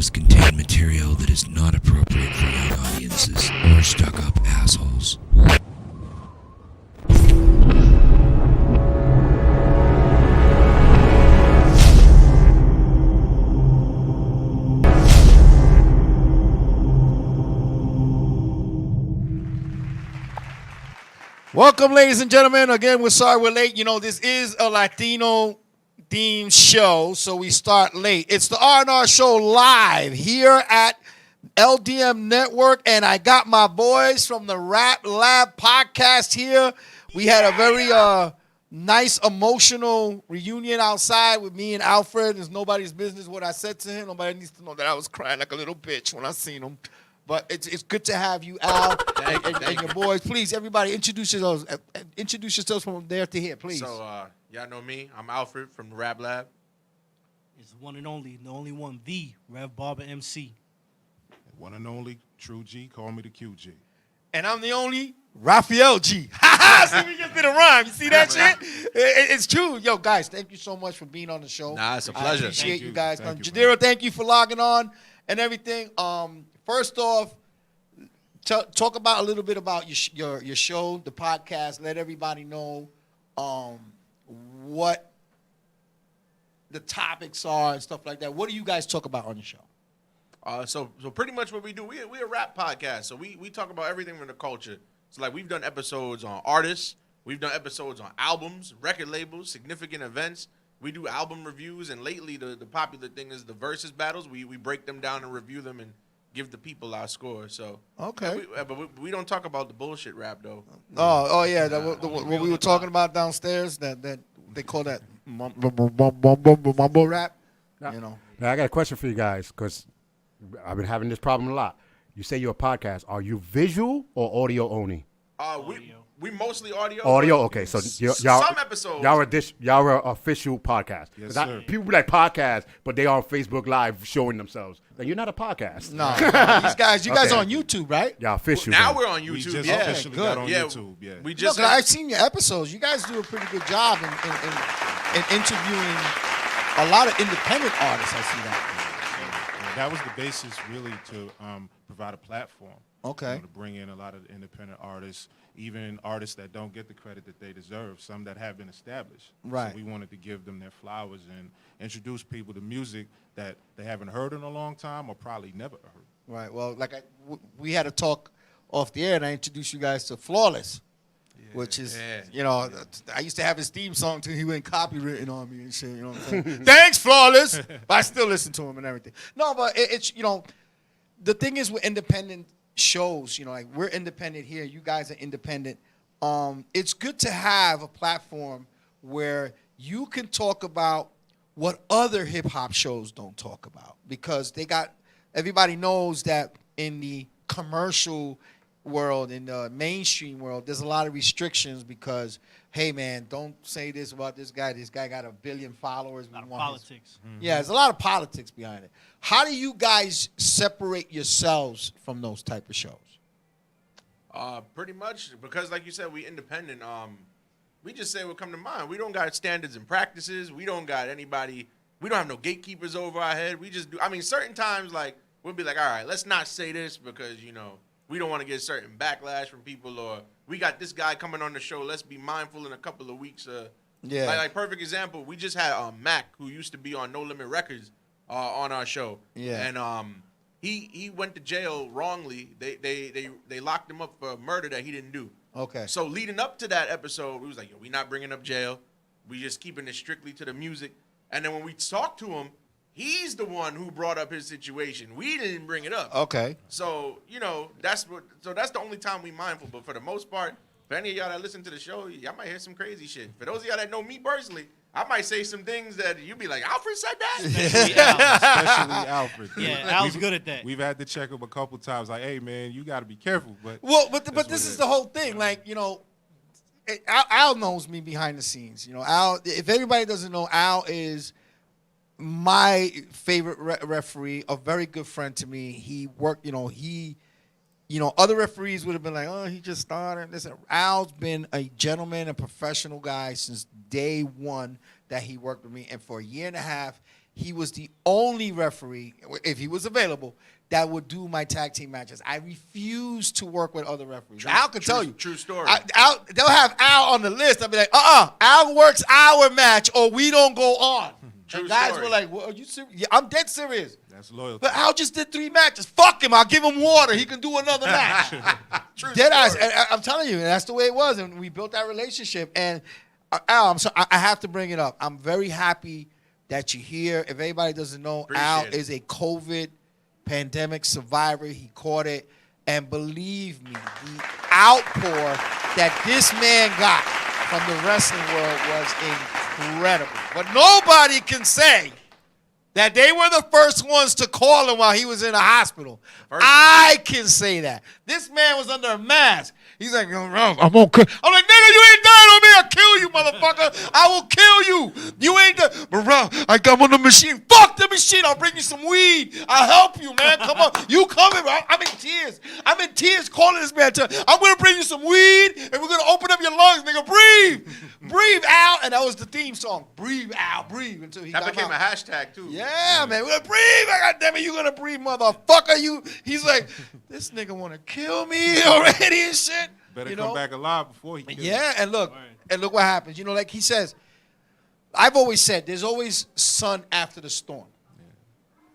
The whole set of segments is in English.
shows contain material that is not appropriate for young audiences or stuck-up assholes. Welcome, ladies and gentlemen. Again, we're sorry we're late. You know, this is a Latino-themed show, so we start late. It's the R&R Show live here at LDM Network, and I got my boys from the Rap Lab podcast here. We had a very nice, emotional reunion outside with me and Alfred. It's nobody's business what I said to him. Nobody needs to know that I was crying like a little bitch when I seen him. But it's good to have you, Al, and your boys. Please, everybody, introduce yourselves. Introduce yourselves from there to here, please. So, y'all know me. I'm Alfred from the Rap Lab. It's the one and only, the Rev Barber MC. One and only True G, call me the QG. And I'm the only Raphael G. Ha ha! See, we just did a rhyme. You see that shit? It's true. Yo, guys, thank you so much for being on the show. Nah, it's a I pleasure. appreciate Thank you you. guys. Thank you, Jadira, thank you for logging on and everything. First off, talk about a little bit about your show, the podcast. Let everybody know what the topics are and stuff like that. What do you guys talk about on the show? So pretty much what we do, we're a rap podcast. So we talk about everything from the culture. So like we've done episodes on artists, we've done episodes on albums, record labels, significant events. We do album reviews, and lately the popular thing is the versus battles. We break them down and review them and give the people our score. So Okay. but we don't talk about the bullshit rap though. Oh yeah, what we were talking about downstairs, that they call that mumble rap. You know. Now, I got a question for you guys because I've been having this problem a lot. You say you're a podcast. Are you visual or audio only? We mostly audio. Audio, okay. So y'all, some episodes. y'all are official podcast. Yes, 'Cause sir. people be like podcast, but they are on Facebook Live showing themselves. Then you're not a podcast. No, these guys, you guys Okay. are on YouTube, right? Y'all official. Now then. we're on We YouTube. just Yeah. officially got on Yeah, YouTube. Yeah. We Look, just I've seen your episodes. You guys do a pretty good job in interviewing a lot of independent artists. I see that. And that was the basis really to provide a platform. Okay. To bring in a lot of independent artists, even artists that don't get the credit that they deserve, some that have been established. Right. So we wanted to give them their flowers and introduce people to music that they haven't heard in a long time or probably never heard. Right. Well, we had a talk off the air, and I introduced you guys to Flawless, which is, I used to have his theme song till he went copywritten on me and shit. You know what I'm saying? Thanks, Flawless. But I still listen to him and everything. No, but it's the thing is with independent shows, like we're independent here, you guys are independent. It's good to have a platform where you can talk about what other hip hop shows don't talk about, because everybody knows that in the commercial world, in the mainstream world, there's a lot of restrictions because, hey man, don't say this about this guy. This guy got 1 billion followers. A lot of politics. Yeah, there's a lot of politics behind it. How do you guys separate yourselves from those type of shows? Pretty much because, like you said, we independent. We just say what come to mind. We don't got standards and practices. We don't got anybody. We don't have no gatekeepers over our head. We just do. I mean, certain times, like we'll be like, all right, let's not say this because we don't want to get certain backlash from people, or we got this guy coming on the show. Let's be mindful in a couple of weeks. Yeah. Like perfect example, we just had Mac, who used to be on No Limit Records, on our show. Yeah. And he went to jail wrongly. They locked him up for a murder that he didn't do. Okay. So leading up to that episode, we was like, yo, we not bringing up jail. We just keeping it strictly to the music. And then when we talked to him, he's the one who brought up his situation. We didn't bring it up. Okay. So, that's the only time we mindful. But for the most part, for any of y'all that listen to the show, y'all might hear some crazy shit. For those of y'all that know me personally, I might say some things that you'd be like, Alfred said that? Especially Al. Especially Alfred. Yeah, Al's good at that. We've had to check him a couple times, like, hey, man, you got to be careful. But But this is the whole thing. Like, Al knows me behind the scenes. Al, if everybody doesn't know, Al is my favorite referee, a very good friend to me. He worked, other referees would have been like, oh, he just started. Listen, Al's been a gentleman, a professional guy since day one. that he worked with me, and for a year and a half, he was the only referee, if he was available, that would do my tag team matches. I refuse to work with other referees. Al can tell you. True story. They'll have Al on the list. I'll be like, Al works our match, or we don't go on. True And guys story. were like, well, are you serious? Yeah, I'm dead serious. That's loyalty. But Al just did 3 matches. Fuck him. I'll give him water. He can do another match. True Dead eyes. story. And I'm telling you, that's the way it was. And we built that relationship. And Al, I have to bring it up. I'm very happy that you're here. If anybody doesn't know, Appreciate Al it. is a COVID pandemic survivor. He caught it. And believe me, the outpour that this man got from the wrestling world was incredible. But nobody can say that they were the first ones to call him while he was in the hospital. I can say that. This man was under a mask. He's like, I'm gonna kill. I'm like, nigga, you ain't dying on me. I'll kill you, motherfucker. I will kill you. You ain't the. Bro, I got on the machine. Fuck the machine. I'll bring you some weed. I'll help you, man. Come on. You coming, bro. I'm in tears. I'm in tears calling this man. I'm gonna bring you some weed, and we're gonna open up your lungs, nigga. Breathe. Breathe out. And that was the theme song. Breathe out. Breathe until he That got became out. a hashtag too. Yeah, man. We're gonna breathe. God damn it, you gonna breathe, motherfucker. He's like, this nigga wanna kill me already and shit. Better you come know? back alive before he kills you. Yeah, and look what happens. You know, like he says, I've always said there's always sun after the storm.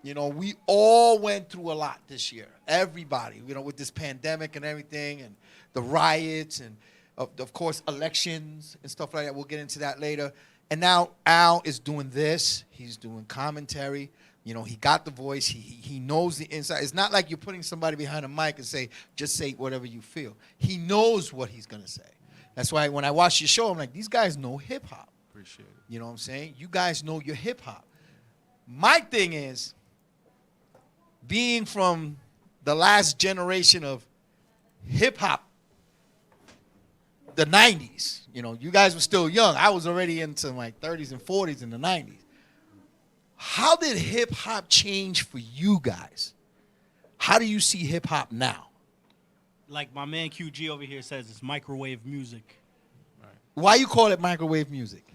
You know, we all went through a lot this year. Everybody, you know, with this pandemic and everything, and the riots, and of course elections and stuff like that. We'll get into that later. And now Al is doing this. He's doing commentary. You know, he got the voice. He knows the inside. It's not like you're putting somebody behind a mic and say, just say whatever you feel. He knows what he's going to say. That's why when I watch your show, I'm like, these guys know hip-hop. Appreciate it. You know what I'm saying? You guys know your hip-hop. My thing is, being from the last generation of hip-hop, the 90s, you know, you guys were still young. I was already into my 30s and 40s in the 90s. How did hip-hop change for you guys? How do you see hip-hop now? Like my man QG over here says, it's microwave music. Why you call it microwave music?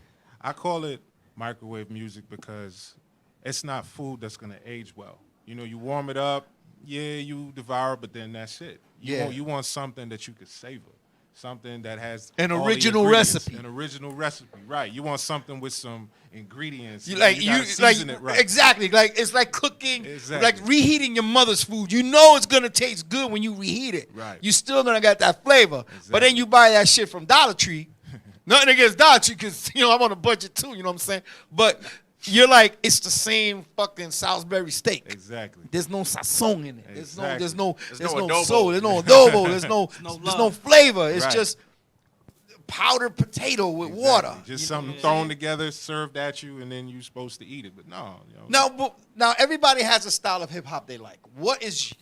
I call it microwave music because it's not food that's going to age well. You know, you warm it up, yeah, you devour it, but then that's it. You want something that you could savor. Something that has An all the original ingredients. recipe. An original recipe, right. You want something with some ingredients. You gotta season it right. Exactly. Like it's like cooking, Exactly. like reheating your mother's food. You know it's gonna taste good when you reheat it. Right. You still gonna get that flavor. But then Exactly. you buy that shit from Dollar Tree. Nothing against Dollar Tree, because you know I'm on a budget too. You know what I'm saying? But you're like, it's the same fucking Salisbury steak. Exactly. There's no sazon in it. Exactly. There's no adobo. soul. There's no adobo. There's no flavor. It's Right. just powdered potato with Exactly. water. Just You something know? thrown together, served at you, and then you're supposed to eat it. But no, you know. Now everybody has a style of hip hop they like. What is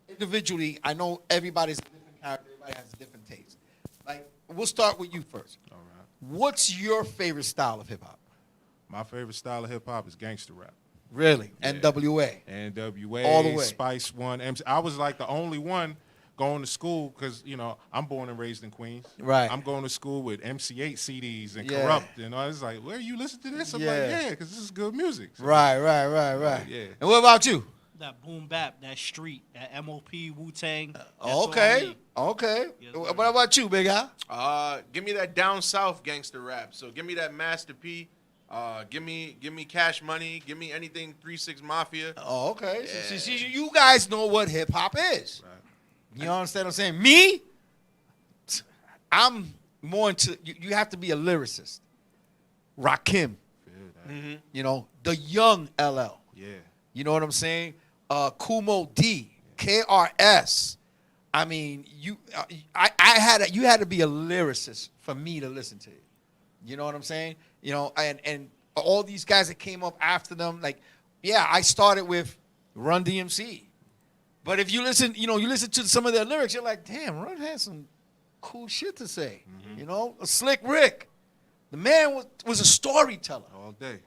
individually? I know everybody's a different character. Everybody has a different taste. Like we'll start with you first. All right. What's your favorite style of hip hop? My favorite style of hip hop is gangster rap. Really, NWA. NWA, All the way. Spice One, MC. I was like the only one going to school because, you know, I'm born and raised in Queens. Right. I'm going to school with MC8 CDs and Yeah. Corrupt. And I was like, where you listen to this? I'm like, Yeah. yeah, because this is good music. So, Right. Yeah. And what about you? That boom bap, that street, that MOP, Wu-Tang. that's Okay. all Okay. Yes, sir. What about you, Big Al? Give me that down south gangster rap. So give me that Master P. Give me Cash Money. Give me anything 3-6 Mafia. Oh, okay. So, see, you guys know what hip hop is. Right. You understand what I'm saying? Me, I'm more into. You have to be a lyricist. Rakim. You know, the young LL. Yeah. You know what I'm saying? Kumo D, KRS. I mean, you had to be a lyricist for me to listen to you. You know what I'm saying? You know, and all these guys that came up after them, like, yeah, I started with Run DMC. But if you listen to some of their lyrics, you're like, damn, Run had some cool shit to say. You know, a Slick Rick. The man was a storyteller. All day.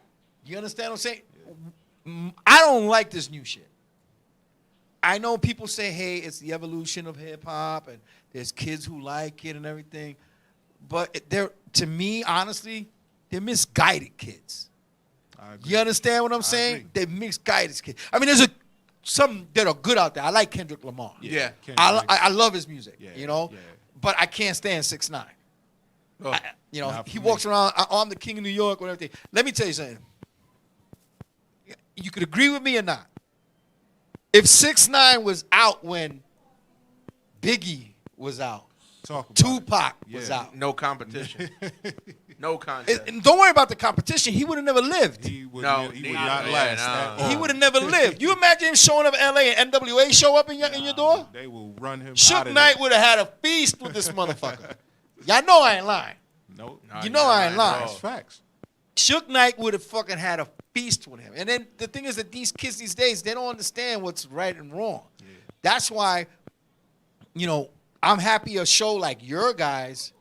You understand what I'm saying? I don't like this new shit. I know people say, hey, it's the evolution of hip hop and there's kids who like it and everything. But to me, honestly, they're misguided kids. I agree. You understand what I'm saying? agree. They're misguided kids. I mean, there's some that are good out there. I like Kendrick Lamar. Yeah. I love his music. Yeah, You know, yeah. but I can't stand 6ix9ine. Oh. You know, Not he for walks me. around. I'm the king of New York. Whatever. Let me tell you something. You could agree with me or not. If 6ix9ine was out when Biggie was out, Talk about Tupac was Yeah. out. No competition. No contest. And don't worry about the competition. He would have never lived. He would, No, he would neither. not Yeah, last. no. at all. He would have never lived. You imagine him showing up in L.A. and NWA show up in your door? They will run him Suge out of Knight there. would have had a feast with this motherfucker. Y'all know I ain't lying. Nope. Nah, You know I ain't lying. That's facts. Suge Knight would have fucking had a feast with him. And then the thing is that these kids these days, they don't understand what's right and wrong. That's why, you know, I'm happy a show like your guys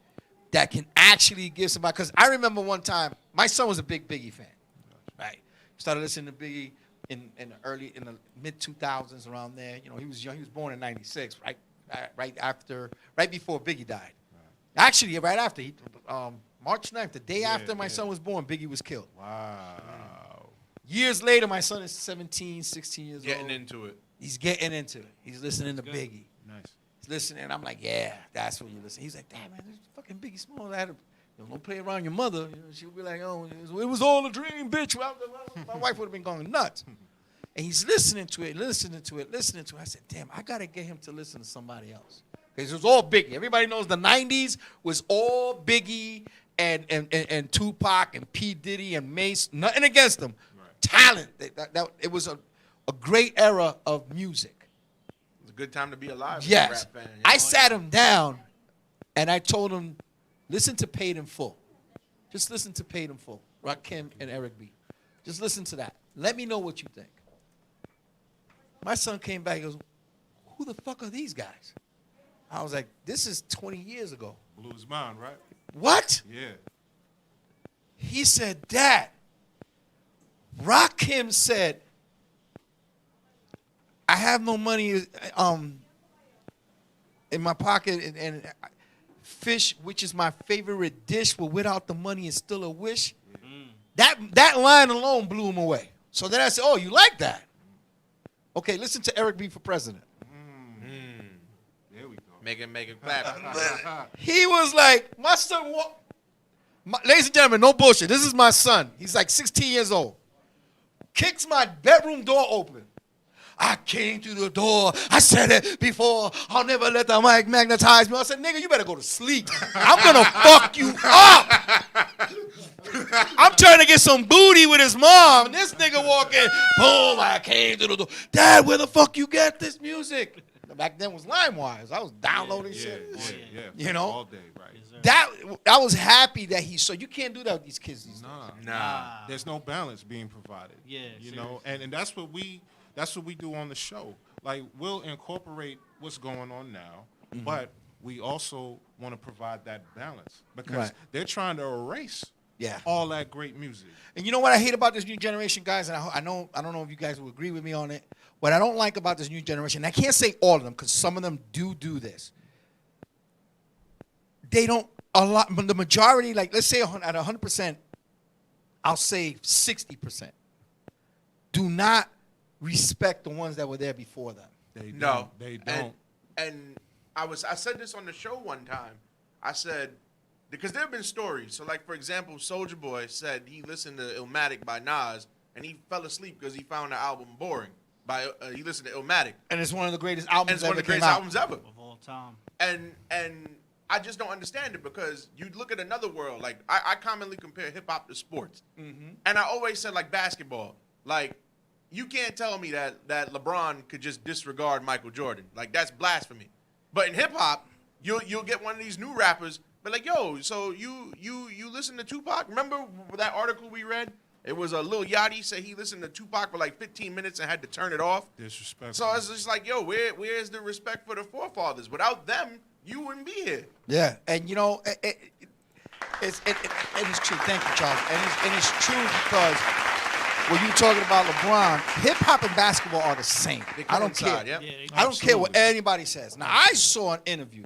that can actually give somebody. Because I remember one time, my son was a big Biggie fan, right? Started listening to Biggie in the mid 2000s, around there. You know, he was young. He was born in '96, right before Biggie died. Actually, right after March 9th, the day after my son was born, Biggie was killed. Wow. Years later, my son is 17, 16 years Getting old. into it. He's getting into it. He's listening to Biggie. Nice. He's listening, and I'm like, yeah, that's what you listen. He's like, damn, man, this fucking Biggie Smalls. Don't play around your mother. You know, she'll be like, oh, it was all a dream, bitch. My wife would have been going nuts. And he's listening to it. I said, damn, I got to get him to listen to somebody else. Because it was all Biggie. Everybody knows the 90s was all Biggie and Tupac and P. Diddy and Mace. Nothing against them. Right. Talent. It was a great era of music. It was a good time to be alive. as a Yes. Rap fan, you I know? sat him down and I told him, listen to Paid in Full. Just listen to Paid in Full. Rakim and Eric B. Just listen to that. Let me know what you think. My son came back and goes, who the fuck are these guys? I was like, this is 20 years ago. Blew his mind, right? What? Yeah. He said, Dad, Rakim said, I have no money in my pocket and fish, which is my favorite dish, but without the money it's still a wish. That line alone blew him away. So then I said, oh, you like that? Okay, listen to Eric B. for president. There we go. Make it clap. He was like, my son, ladies and gentlemen, no bullshit. This is my son. He's like 16 years old. Kicks my bedroom door open. I came through the door. I said it before. I'll never let the mic magnetize me. I said, nigga, you better go to sleep. I'm going to fuck you up. I'm trying to get some booty with his mom. This nigga walking, boom, I came through the door. Dad, where the fuck you get this music? Back then was LimeWire. I was downloading shit. Yeah. You know? All day, right? I was happy that he saw. You can't do that with these kids these days. Nah. There's no balance being provided. Yeah, You know, and that's what we do on the show. Like, we'll incorporate what's going on now, but we also want to provide that balance because Right. they're trying to erase Yeah. all that great music. And you know what I hate about this new generation, guys? And I don't know if you guys will agree with me on it. What I don't like about this new generation, and I can't say all of them because some of them do this. They don't the majority, like let's say at 100%, I'll say 60%, do not respect the ones that were there before them. They No, don't. They don't. And I said this on the show one time. I said because there have been stories. So like for example, Soulja Boy said he listened to Illmatic by Nas and he fell asleep because he found the album boring. He listened to Illmatic. And it's one of the greatest And albums it's one of ever the greatest came out. albums ever. Of all time. And I just don't understand it because you look at another world. Like I commonly compare hip hop to sports, and I always said like basketball. Like you can't tell me that LeBron could just disregard Michael Jordan. Like that's blasphemy. But in hip hop, you'll get one of these new rappers, but like yo, so you listen to Tupac? Remember that article we read? It was a Lil Yachty said he listened to Tupac for like 15 minutes and had to turn it off. Disrespectful. So it's just like yo, where's the respect for the forefathers? Without them, you wouldn't be here. Yeah, and you know, it's true. Thank you, Charles. And it's true because when you're talking about LeBron, hip hop and basketball are the same. They I don't coincide, care. yep. Yeah, they I don't care what Absolutely. anybody says. Now, I saw an interview.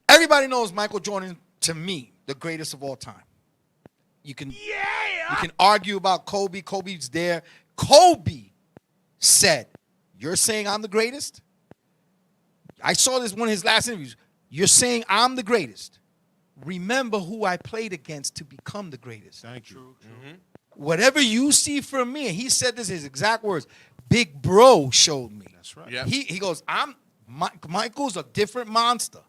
Everybody knows Michael Jordan, to me, the greatest of all time. you can argue about Kobe. Kobe's there. Kobe said, "You're saying I'm the greatest?" I saw this one of his last interviews. "You're saying I'm the greatest. Remember who I played against to become the greatest. Thank you. Whatever you see from me," and he said this his exact words, "Big Bro showed me." That's right. Yeah. He goes, Michael's a different monster.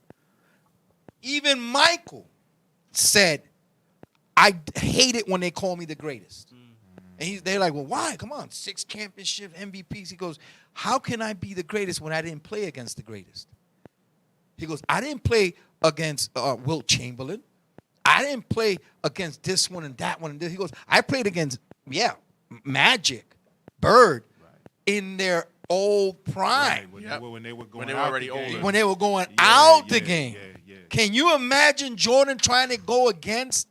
Even Michael said, "I hate it when they call me the greatest." And they're like, "Well, why? Come on, 6 championship MVPs." He goes, "How can I be the greatest when I didn't play against the greatest?" He goes, "I didn't play against Wilt Chamberlain. I didn't play against this one and that one and this." He goes, "I played against, Magic, Bird, in their old prime. Right, when they were going When they were out already the game. older. When they were going Yeah, out the yeah, game." yeah. Can you imagine Jordan trying to go against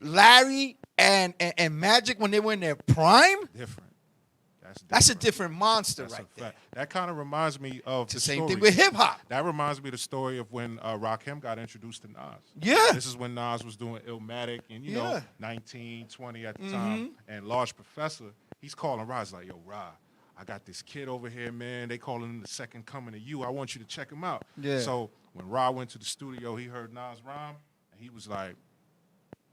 Larry and Magic when they were in their prime? Different. That's a different monster That's right a there. fact. That kind of reminds me of It's the the same story. thing with hip hop. That reminds me of the story of when Rakim got introduced to Nas. Yeah. This is when Nas was doing Illmatic and, you Yeah. know, 19, 20 at the time. And Large Professor, he's calling Ra. He's like, "Yo, Ra, I got this kid over here, man. They calling him the second coming of you. I want you to check him out." Yeah. So when Ra went to the studio, he heard Nas rhyme, and he was like,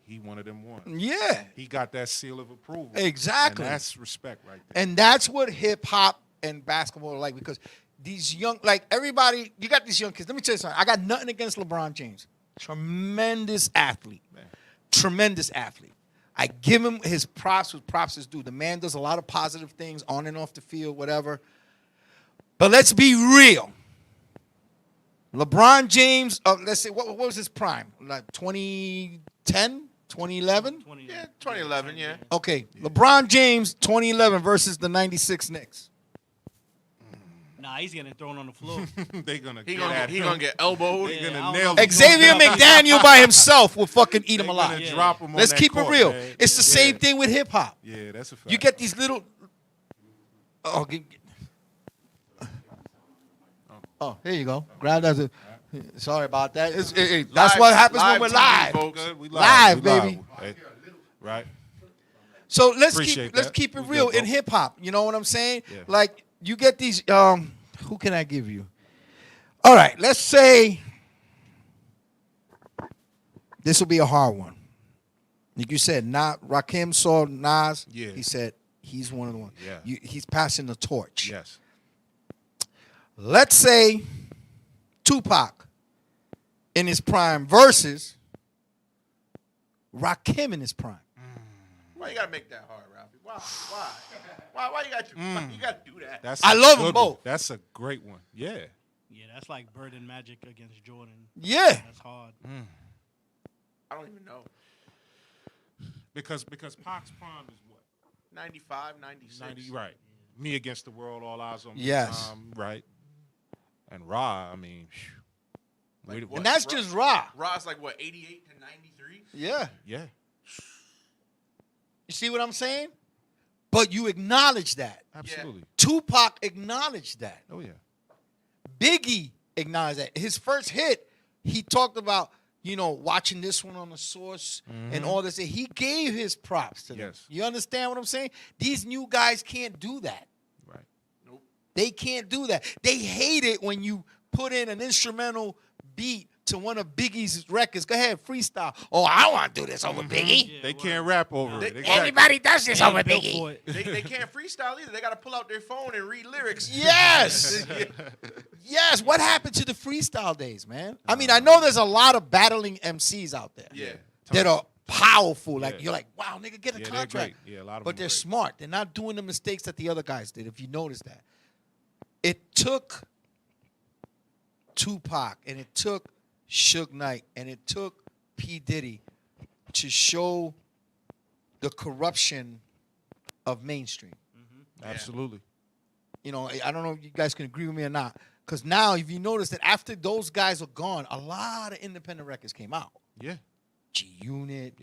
he one of them ones. Yeah. He got that seal of approval. Exactly. And that's respect right there. And that's what hip hop and basketball are like, because these young, like everybody, you got these young kids. Let me tell you something. I got nothing against LeBron James. Tremendous athlete. Man. Tremendous athlete. I give him his props with props is due. The man does a lot of positive things on and off the field, whatever. But let's be real. LeBron James, let's say, what was his prime? Like 2010, 2011? 20, Yeah, 2011, yeah. Okay, LeBron James, 2011 versus the 96 Knicks. Nah, he's getting thrown on the floor. They gonna He get gonna at he him. gonna get elbowed. They Yeah, I gonna don't nail know. him. Xavier McDaniel by himself will fucking eat him They alive. gonna Yeah. drop him on Let's that keep court, it real. man. It's the same thing with hip hop. Yeah, that's a fact. You get these little. Oh, here you go. Grab that. Sorry about that. That's Live- what happens when live we're TV, live. folks. Good, we Live, we baby. Hey, right? So let's Appreciate keep let's that. keep it We real good, in bro. hip hop. You know what I'm saying? Yeah. Like you get these. Who can I give you? All right, let's say this will be a hard one. Like you said, Rakim saw Nas. Yeah. He said he's one of the ones. Yeah. He's passing the torch. Yes. Let's say Tupac in his prime versus Rakim in his prime. Why you gotta make that hard, Ralphie? Why you gotta do that? That's I a love good them both. one. That's a great one. Yeah. Yeah, that's like Bird and Magic against Jordan. Yeah. That's hard. I don't even know. Because Pac's prime is what? 95, 96. 90, right. Me against the world, all eyes on me. Yes. Right. And Ra, I mean, Like we- what? And that's just raw. Raw's like what, 88 to 93? Yeah. yeah. You see what I'm saying? But you acknowledge that. Absolutely. Tupac acknowledged that. Oh yeah. Biggie acknowledged that. His first hit, he talked about, watching this one on the Source and all this. He gave his props to them. Yes. You understand what I'm saying? These new guys can't do that. Right. Nope. They can't do that. They hate it when you put in an instrumental beat to one of Biggie's records. Go ahead, freestyle. Oh, I want to do this over Biggie. Yeah, They word. can't rap over They- it. Exactly. Everybody does this over Built Biggie. for it. They can't freestyle either. They gotta pull out their phone and read lyrics. Yes. Yes. What happened to the freestyle days, man? I mean, I know there's a lot of battling MCs out there Yeah. that are powerful. Like, Yeah. you're like, wow, nigga, get a Yeah, they're contract. great. Yeah, a lot of But them they're great. smart. They're not doing the mistakes that the other guys did, if you notice that. It took Tupac and it took Suge Knight and it took P. Diddy to show the corruption of mainstream. Absolutely. I don't know if you guys can agree with me or not. Because now, if you notice that after those guys are gone, a lot of independent records came out. Yeah. G Unit,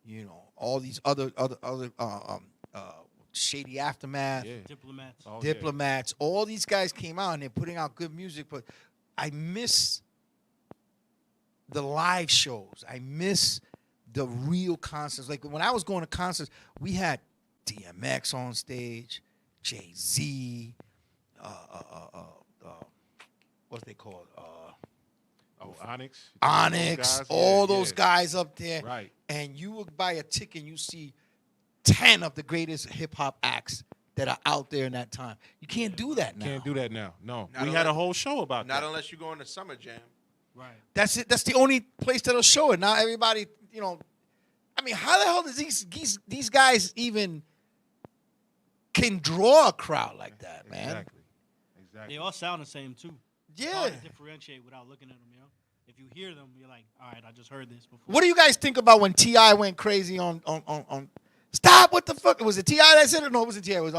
Yeah. all these other Shady Aftermath, Yeah. Diplomats. Oh, yeah. Diplomats. All these guys came out and they're putting out good music. But I miss the live shows. I miss the real concerts. Like when I was going to concerts, we had DMX on stage, Jay-Z, what's they called? Onyx. Onyx, Those guys? all Yeah, those yeah. guys up there. Right. And you would buy a ticket and you see 10 of the greatest hip hop acts that are out there in that time. You can't do that now. Can't do that now. No. Not We had a unless- whole show about Not that. unless you go on the Summer Jam. Right. That's it. That's the only place that'll show it. Now everybody, I mean, how the hell does these guys even can draw a crowd like that, man? Exactly. They all sound the same too. It's Yeah. hard to differentiate without looking at them. If you hear them, you're like, all right, I just heard this before. What do you guys think about when T.I. went crazy on Stop? What the fuck? Was it T.I. that said it? No, it wasn't T.I. It was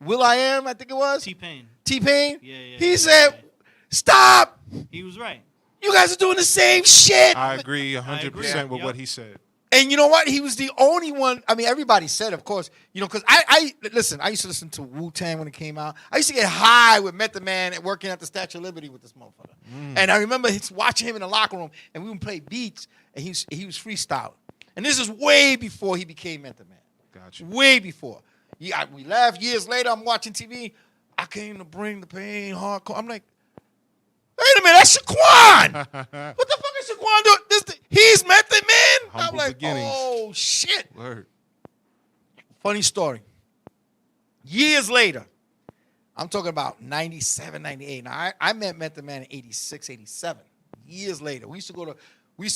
Will I Am, I think it was. T-Pain. T-Pain? Yeah. He said, stop! He was right. You guys are doing the same shit. I agree 100% with Yep. what he said. And you know what? He was the only one. I mean, everybody said, of course, because I listen. I used to listen to Wu-Tang when it came out. I used to get high with Method Man and working at the Statue of Liberty with this motherfucker. And I remember watching him in the locker room, and we would play beats, and he was freestyling. And this is way before he became Method Man. Gotcha. Way before. Yeah, we laughed. Years later, I'm watching TV. I came to bring the pain, hardcore. I'm like, wait a minute, that's Shaquan. What the fuck is Shaquan doing? He's Method Man? I'm Humble like, beginnings. oh, shit. Word. Funny story. Years later, I'm talking about 97, 98. Now, I met Method Man in 86, 87. Years later. We used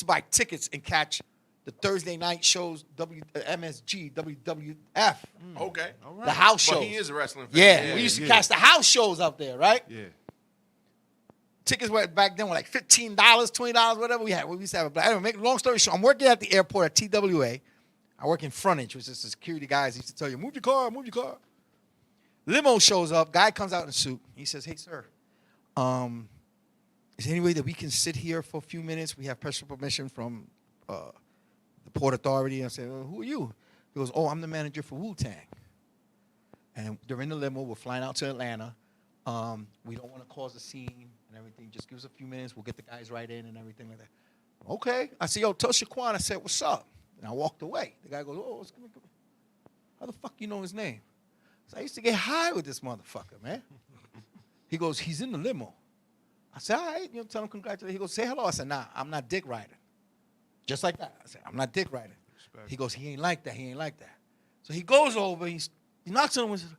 to buy tickets and catch the Thursday night shows, MSG, WWF, Okay. All right. the house shows. But he is a wrestling fan. Yeah, we used to catch the house shows up there, right? Yeah. Tickets were back then were like $15, $20, whatever we had. We used to have a black. Anyway, make a long story short, I'm working at the airport at TWA. I work in frontage, which is the security guys used to tell you, move your car, move your car. Limo shows up. Guy comes out in a suit. He says, hey, sir, is there any way that we can sit here for a few minutes? We have special permission from the Port Authority. I said, who are you? He goes, oh, I'm the manager for Wu-Tang. And they're in the limo. We're flying out to Atlanta. We don't want to cause a scene and everything. Just give us a few minutes. We'll get the guys right in and everything like that. Okay. I said, yo, tell Shaquan. I said, what's up? And I walked away. The guy goes, oh, how the fuck you know his name? So I used to get high with this motherfucker, man. He goes, he's in the limo. I said, all right. Tell him congratulations. He goes, say hello. I said, nah, I'm not dick riding. Just like that. I said, I'm not dick riding. Respect. He goes, he ain't like that. He ain't like that. So he goes over. He knocks on him and says,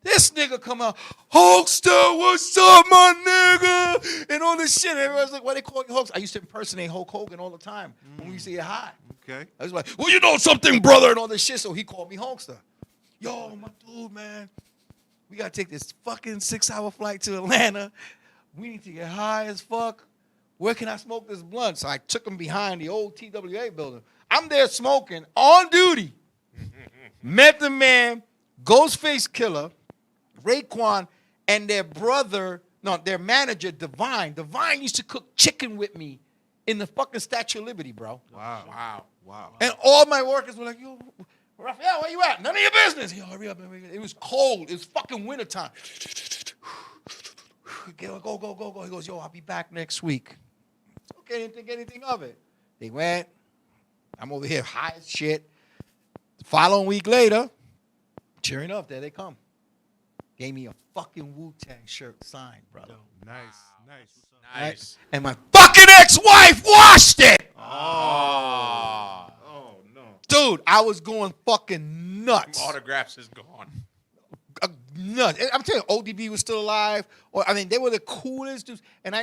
this nigga come out, Hulkster, what's up, my nigga? And all this shit. Everybody's like, why they call you Hulkster? I used to impersonate Hulk Hogan all the time when we used to get high. Okay. I was like, well, you know something, brother, and all this shit. So he called me Hulkster. Yo, my dude, man, we got to take this fucking 6-hour flight to Atlanta. We need to get high as fuck. Where can I smoke this blunt? So I took him behind the old TWA building. I'm there smoking on duty. Method Man, Ghostface Killer, Raekwon, and their manager, Divine. Divine used to cook chicken with me in the fucking Statue of Liberty, bro. Wow. And all my workers were like, yo, Raphael, where you at? None of your business. Yo, hurry up. It was cold. It was fucking wintertime. Go. He goes, yo, I'll be back next week. Okay, didn't think anything of it. They went. I'm over here high as shit. The following week later, cheering up, there they come. Gave me a fucking Wu-Tang shirt signed, brother. Nice. Nice. And my fucking ex-wife washed it. Oh no. Dude, I was going fucking nuts. Autographs is gone. Nuts. I'm telling you, ODB was still alive. They were the coolest dudes. And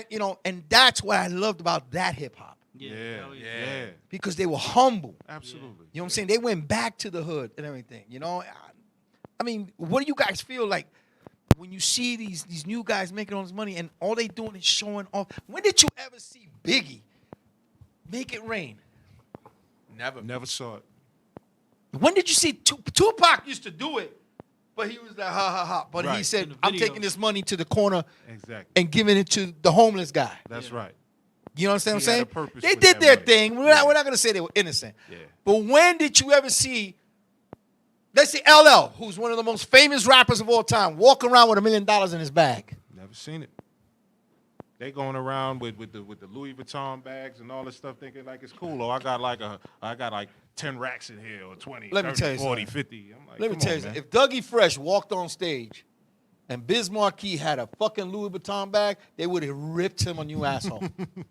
and that's what I loved about that hip hop. Yeah. hell Yeah. Because they were humble. Absolutely. You know what I'm saying? They went back to the hood and everything. What do you guys feel like when you see these new guys making all this money and all they doing is showing off? When did you ever see Biggie make it rain? Never saw it. When did you see Tupac used to do it, but he was like, ha, ha, ha. But he Right. said, In the I'm video. taking this money to the corner Exactly. and giving it to the homeless guy. That's right. You know what I'm He saying? had a purpose They with did that their money. thing. We're not going to say they were innocent. Yeah. But when did you ever see, let's say LL, who's one of the most famous rappers of all time, walk around with $1 million in his bag? Never seen it. They going around with the Louis Vuitton bags and all this stuff, thinking like it's cool. Or I got like 10 racks in here, or 20, Let me 30, tell you 40, something. 50. I'm like, Let me come tell on, you, man. if Dougie Fresh walked on stage and Biz Markie had a fucking Louis Vuitton bag, they would have ripped him a new asshole.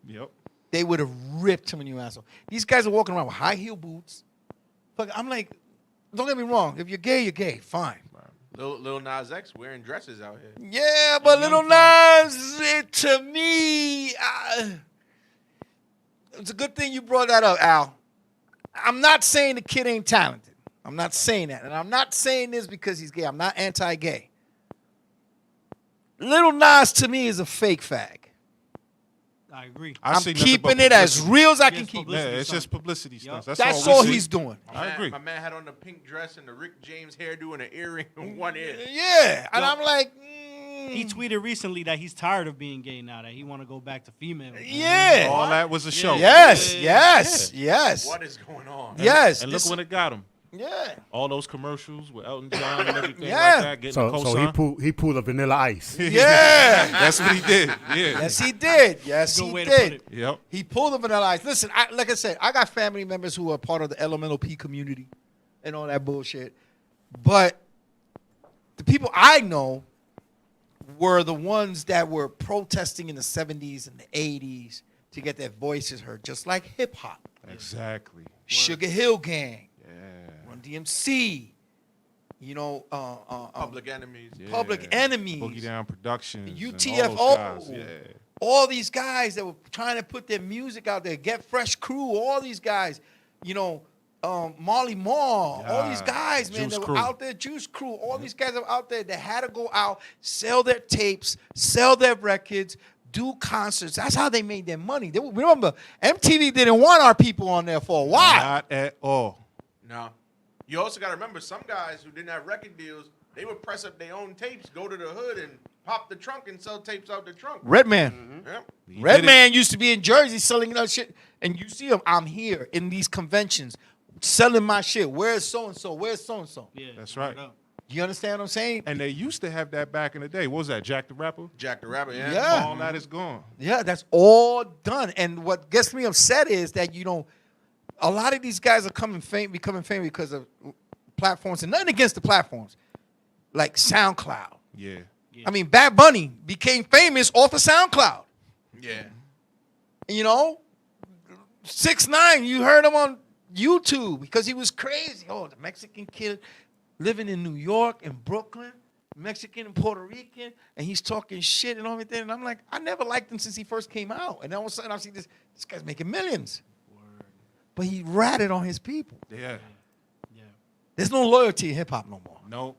Yep. They would have ripped him a new asshole. These guys are walking around with high heel boots. Fuck, I'm like, don't get me wrong. If you're gay, you're gay. Fine. Lil Nas X wearing dresses out here. Yeah, but Little Nas, to me, it's a good thing you brought that up, Al. I'm not saying the kid ain't talented. I'm not saying that. And I'm not saying this because he's gay. I'm not anti-gay. Little Nas, to me, is a fake fag. I agree. I'm see nothing but keeping it as publicity. real as I Yes, can keep Yeah, publicity it. it's stunt. just publicity stunts. Yup. That's we all see. he's doing. I agree. My man had on the pink dress and the Rick James hairdo and an earring in one ear. Yeah. And I'm like, He tweeted recently that he's tired of being gay now, that he want to go back to female. yeah. All that was a show. Yes, Yeah. yes, yes. What is going on? Yes. And look this- when it got him. Yeah. All those commercials with Elton John and everything Yeah. like that, getting So, the so cosign. he pulled a Vanilla Ice. Yeah. That's what he did. Yeah. Yes, he did. Yes, Good he way to put did. it. Yep. He pulled the Vanilla Ice. Listen, like I said, I got family members who are part of the Elemental P community and all that bullshit. But the people I know were the ones that were protesting in the 70s and the 80s to get their voices heard, just like hip hop. Exactly. Sugar Hill Gang, Yeah. Run DMC, Public enemies. Yeah. Public Enemies, Boogie Down Productions. and all UTFO. those guys. Yeah. all these guys that were trying to put their music out there, Get Fresh Crew, all these guys, Marley Marl, all these Yeah. guys, man, Juice that were Crew. out there, Juice Crew, all these guys that were out there that had to go out, sell their tapes, sell their records, do concerts. That's how they made their money. Remember, MTV didn't want our people on there for a while. Not at all. No. You also got to remember, some guys who didn't have record deals, they would press up their own tapes, go to the hood, and pop the trunk and sell tapes out the trunk. Redman. Yep. He did it. Redman used to be in Jersey selling that shit. And you see him, I'm here in these conventions selling my shit. Where's so-and-so? Where's so-and-so? Yeah, That's right. word up. You understand what I'm saying? And they used to have that back in the day. What was that? Jack the Rapper? Jack the Rabbit, yeah. Yeah. All that is gone. Yeah, that's all done. And what gets me upset is that, a lot of these guys are becoming famous because of platforms, and nothing against the platforms, like SoundCloud. Yeah. I mean, Bad Bunny became famous off of SoundCloud. Yeah. 6ix9ine, you heard him on YouTube because he was crazy. Oh, the Mexican kid living in New York and Brooklyn, Mexican and Puerto Rican, and he's talking shit and everything. And I'm like, I never liked him since he first came out. And all of a sudden I see this guy's making millions. But he ratted on his people. Yeah. Yeah. There's no loyalty in hip hop no more. No.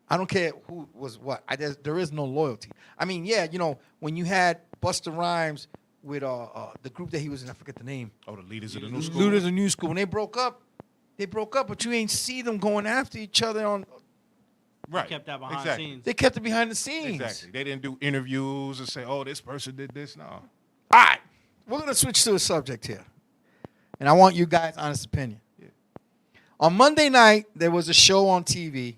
I don't care who was what. There is no loyalty. I mean, yeah, when you had Busta Rhymes with the group that he was in, I forget the name. Oh, the leaders of the new school. Luders of New School. When they broke up, but you ain't see them going after each other on. Right. Kept that behind exactly. scenes. They kept it behind the scenes. Exactly. They didn't do interviews and say, "Oh, this person did this." No. All right, we're gonna switch to a subject here, and I want you guys' honest opinion. Yeah. On Monday night, there was a show on TV.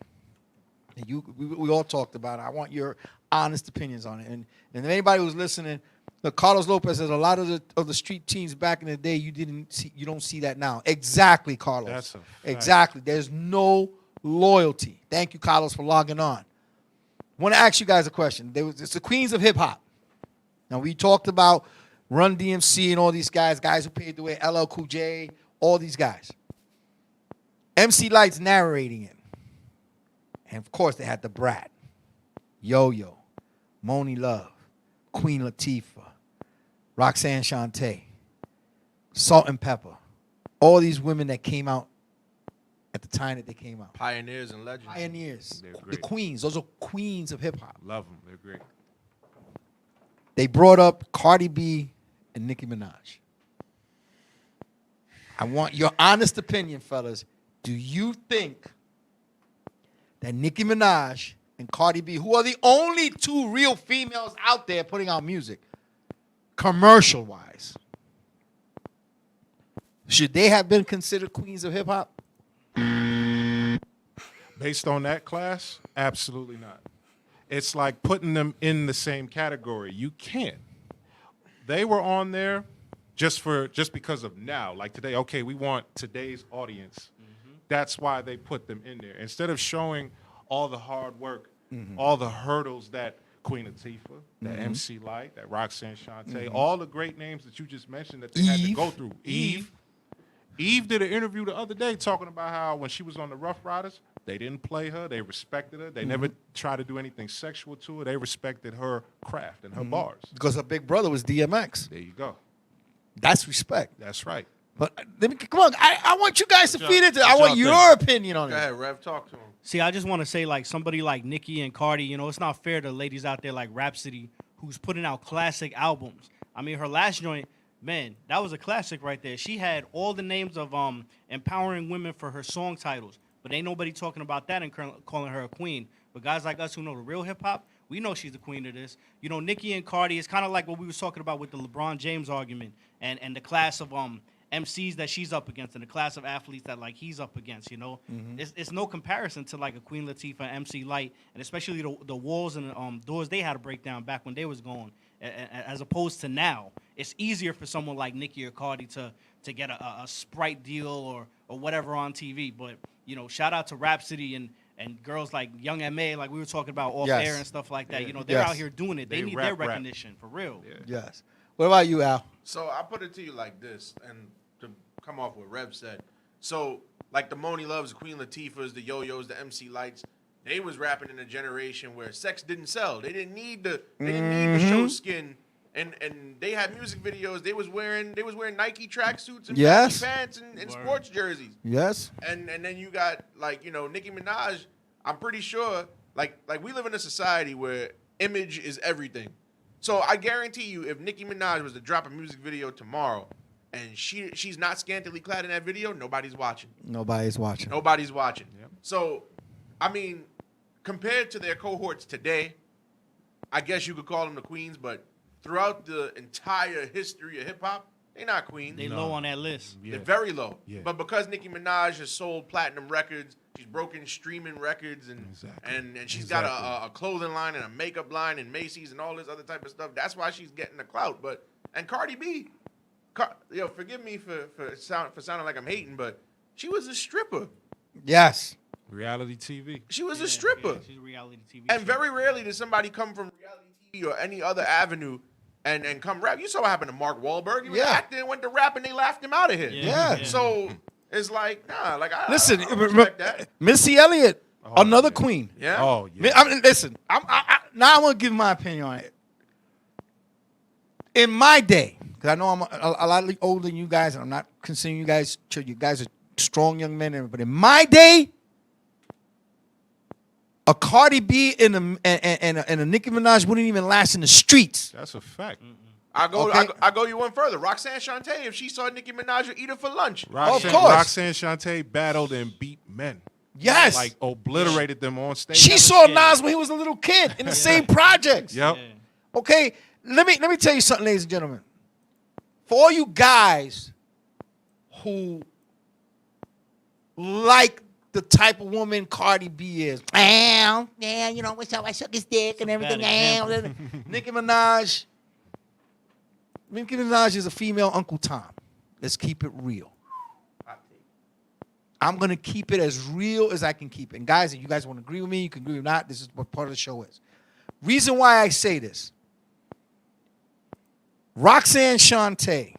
And we all talked about it. I want your honest opinions on it. And if anybody who's listening, look, Carlos Lopez says a lot of the street teams back in the day you don't see that now. Exactly, Carlos. That's a fact. Exactly. There's no loyalty. Thank you, Carlos, for logging on. I want to ask you guys a question. It's the queens of hip hop. Now we talked about Run DMC and all these guys who paved the way, LL Cool J, all these guys. MC Lyte's narrating it. And of course, they had the Brat, Yo-Yo, Moni Love, Queen Latifah, Roxanne Shante, Salt and Pepper. All these women that came out at the time that they came out. Pioneers and legends. Pioneers. They're The great. queens. Those are queens of hip hop. Love them. They're great. They brought up Cardi B and Nicki Minaj. I want your honest opinion, fellas. Do you think that Nicki Minaj and Cardi B, who are the only two real females out there putting out music, commercial-wise, should they have been considered queens of hip-hop? Based on that class, absolutely not. It's like putting them in the same category. You can't. they were on there just because of now. Like today, okay, we want today's audience. That's why they put them in there. Instead of showing all the hard work, all the hurdles that Queen Latifah, that MC Lyte, that Roxanne Shante, all the great names that you just mentioned that they had to go through. Eve did an interview the other day talking about how when she was on the Rough Riders, they didn't play her. They respected her. They never tried to do anything sexual to her. They respected her craft and her bars. Because her big brother was DMX. There you go. That's respect. That's right. But let me come on. I want you guys to feed into. I what want y'all your opinion on Go it. ahead, Rev, talk to him. See, I just want to say, like, somebody like Nicki and Cardi, you know, it's not fair to ladies out there like Rhapsody who's putting out classic albums. I mean, her last joint, man, that was a classic right there. She had all the names of empowering women for her song titles, but ain't nobody talking about that and calling her a queen. But guys like us who know the real hip-hop, we know she's the queen of this. You know, Nicki and Cardi is kind of like what we was talking about with the LeBron James argument and the class of MCs that she's up against and the class of athletes that like he's up against, you know. It's no comparison to like a Queen Latifah, MC Lyte, and especially the walls and doors they had to break down back when they was going, as opposed to now. It's easier for someone like Nicki or Cardi to get a Sprite deal or whatever on TV. But, you know, shout out to Rhapsody and girls like Young M.A., like we were talking about off air and stuff like that. You know, they're out here doing it. They need their recognition, for real. Yes. What about you, Al? So I put it to you like this, and to come off what Rev said. So, like the Moni Loves, the Queen Latifahs, the Yo-Yos, the MC Lights, they was rapping in a generation where sex didn't sell. They didn't need the show skin, and they had music videos. They was wearing Nike tracksuits and Nike pants and sports jerseys. Yes. And then you got like, you know, Nicki Minaj. I'm pretty sure like we live in a society where image is everything. So I guarantee you, if Nicki Minaj was to drop a music video tomorrow, and she's not scantily clad in that video, nobody's watching. Nobody's watching. Nobody's watching. Yep. So, I mean, compared to their cohorts today, I guess you could call them the queens, but throughout the entire history of hip hop, they're not queens. They low on that list. Yeah. They're very low. Yeah. But because Nicki Minaj has sold platinum records, she's broken streaming records, and she's got a clothing line and a makeup line and Macy's and all this other type of stuff. That's why she's getting the clout. And Cardi B, forgive me for sounding like I'm hating, but she was a stripper. Yes. Reality TV. She was a stripper. Yeah, she's a reality TV. And show. very rarely does somebody come from reality TV or any other avenue and come rap. You saw what happened to Mark Wahlberg. He was acting and went to rap, and they laughed him out of here. Yeah. So it's like, nah, like I Listen, don't respect that. Missy Elliott, another queen. Yeah. Oh, yeah. I mean, listen, now I want to give my opinion on it. In my day, because I know I'm a lot older than you guys, and I'm not considering you guys. Sure, you guys are strong young men, but in my day, a Cardi B and a Nicki Minaj wouldn't even last in the streets. That's a fact. I go Okay. you one further. Roxanne Shante, if she saw Nicki Minaj, would eat her for lunch. course. Roxanne Shante battled and beat men. Yes. Like obliterated them on stage. She saw Nas when he was a little kid in the same projects. Yep. Yeah. Okay, let me tell you something, ladies and gentlemen. For all you guys who like the type of woman Cardi B is, yeah, you know, what's up? I suck his dick and everything. Nicki Minaj is a female Uncle Tom. Let's keep it real. I'm gonna keep it as real as I can keep it. And guys, if you guys want to agree with me, you can agree or not. This is what part of the show is. Reason why I say this. Roxanne Shante,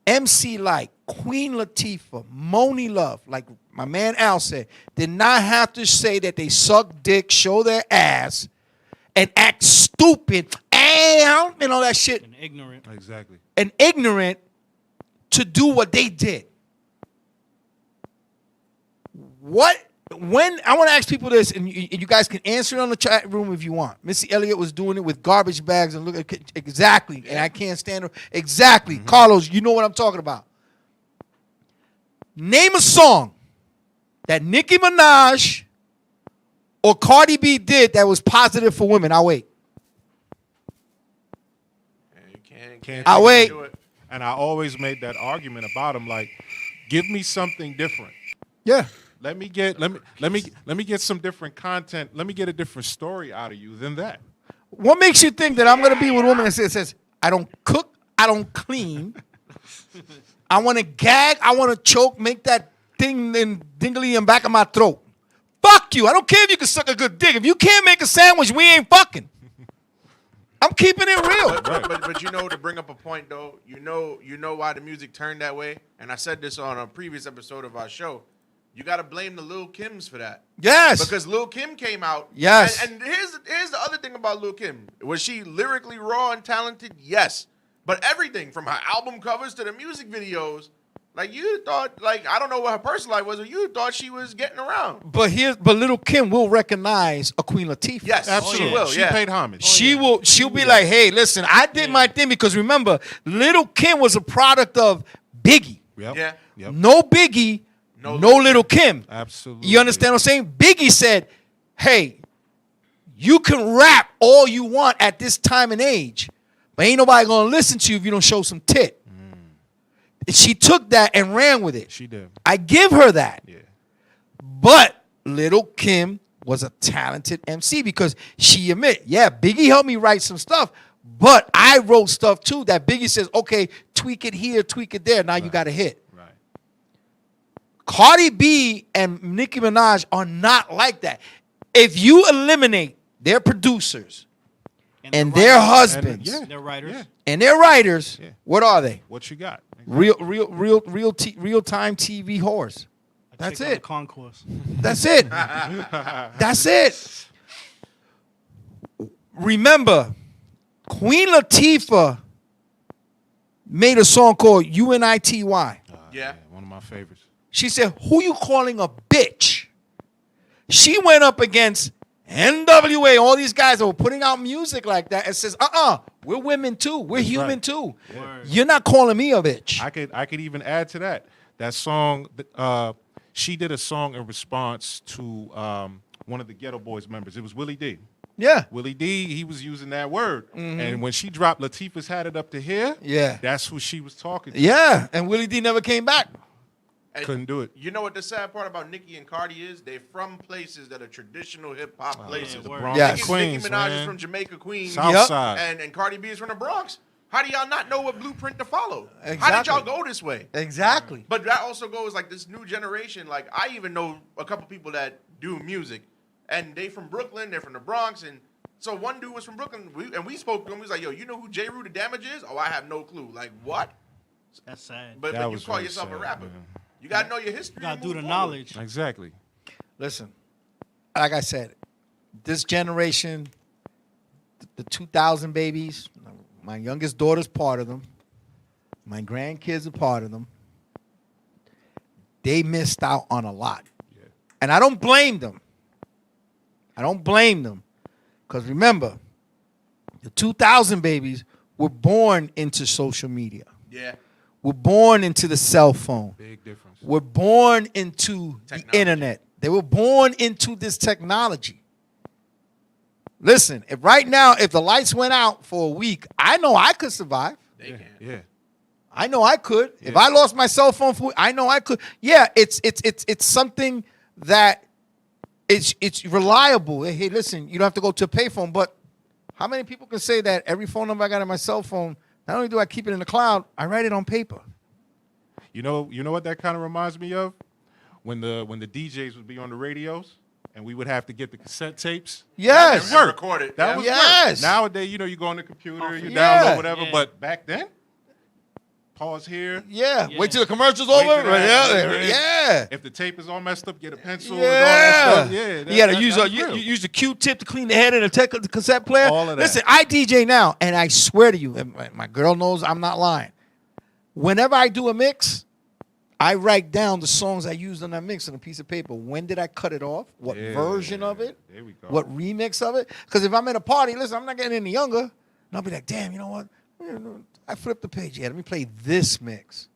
MC Lyte, Queen Latifah, Moni Love, like my man Al said, did not have to say that they suck dick, show their ass, and act stupid, and all that shit, And ignorant. Exactly. and ignorant to do what they did. When I want to ask people this, and you guys can answer it on the chat room if you want. Missy Elliott was doing it with garbage bags and look at exactly, and I can't stand her. Exactly. Carlos, you know what I'm talking about. Name a song that Nicki Minaj or Cardi B did that was positive for women. I'll wait. You Can't I'll wait. do it. And I always made that argument about them. Like, give me something different. Yeah. Let me get some different content. Let me get a different story out of you than that. What makes you think that I'm going to be with a woman that says, I don't cook. I don't clean. I want to gag. I want to choke. Make that thing then dingly in back of my throat. Fuck you. I don't care if you can suck a good dick. If you can't make a sandwich, we ain't fucking. I'm keeping it real. But you know, to bring up a point though, you know why the music turned that way, and I said this on a previous episode of our show. You got to blame the Lil Kims for that. Yes. Because Lil Kim came out. Yes. And here's the other thing about Lil Kim. Was she lyrically raw and talented? Yes. But everything from her album covers to the music videos, like you thought, like I don't know what her personal life was, but you thought she was getting around. But Lil Kim will recognize a Queen Latifah. Yes, Absolutely. she will. She Yeah. paid homage. She'll be like, hey, listen, I did my thing because remember, Lil Kim was a product of Biggie. Yep. Yeah. Yep. No Biggie, no Lil Kim. Absolutely. You understand what I'm saying? Biggie said, hey, you can rap all you want at this time and age, but ain't nobody gonna listen to you if you don't show some tit. And she took that and ran with it. She did. I give her that. Yeah. But Lil Kim was a talented MC because she admit, yeah, Biggie helped me write some stuff, but I wrote stuff too that Biggie says, okay, tweak it here, tweak it there. Now you got a hit. Right. Cardi B and Nicki Minaj are not like that. If you eliminate their producers and their husbands yeah. They're writers. Yeah. and their writers, Yeah. what are they? What you got? Real time TV whores. That's Check out the it. Concourse. That's it. That's it. Remember, Queen Latifah made a song called UNITY. Yeah. One of my favorites. She said, who you calling a bitch? She went up against NWA, all these guys that were putting out music like that, and says, we're women too. We're human right. too. Word. You're not calling me a bitch. I could even add to that. That song, she did a song in response to one of the Ghetto Boys members. It was Willie D. Yeah. Willie D, he was using that word. And when she dropped Latifah's Had It Up to Here, Yeah. that's who she was talking to. Yeah. And Willie D never came back. And Couldn't do it. You know what the sad part about Nicki and Cardi is? They're from places that are traditional hip hop places. The word. Bronx, Yes. Queens, Nicki Minaj man. is from Jamaica, Queens. South Yep. Side. And Cardi B is from the Bronx. How do y'all not know what blueprint to follow? How did Exactly. y'all go this way? Exactly. But that also goes like this new generation. Like I even know a couple people that do music, and they from Brooklyn. They're from the Bronx, and so one dude was from Brooklyn. We spoke to him. He was like, "Yo, you know who J. Rue the Damage is?" Oh, I have no clue. Like what? That's sad. But you was call very yourself a sad, rapper. man. You gotta know your history. You gotta and do move the forward. knowledge. Exactly. Listen, like I said, this generation, the 2000 babies, my youngest daughter's part of them. My grandkids are part of them. They missed out on a lot. Yeah. And I don't blame them. I don't blame them. Because remember, the 2000 babies were born into social media. Yeah. Were born into the cell phone. Big difference. Were born into Technology. the internet. They were born into this technology. Listen, if right now, if the lights went out for a week, I know I could survive. They can. Yeah. I know I could. If Yeah. I lost my cell phone for, I know I could. Yeah, it's something that it's reliable. Hey, listen, you don't have to go to a payphone. But how many people can say that every phone number I got on my cell phone? Not only do I keep it in the cloud, I write it on paper. You know what that kind of reminds me of? When the DJs would be on the radios and we would have to get the cassette tapes. Yes. And record it. That Yeah. was Yes. work. Nowadays, you go on the computer, you Yeah. download whatever. Yeah. But back then, pause here. Yeah. Yeah. Wait till the commercial's Wait over. till that. Yeah. Yeah. If the tape is all messed up, get a pencil. Yeah. And all that stuff. Yeah. You gotta that- use that's you real. use the Q-tip to clean the head of the cassette player. All of that. Listen, I DJ now, and I swear to you, and my girl knows I'm not lying. Whenever I do a mix, I write down the songs I used on that mix on a piece of paper. When did I cut it off? What Yeah. version of it? There we go. What remix of it? Because if I'm at a party, listen, I'm not getting any younger. And I'll be like, damn, you know what? I flipped the page. Yeah, let me play this mix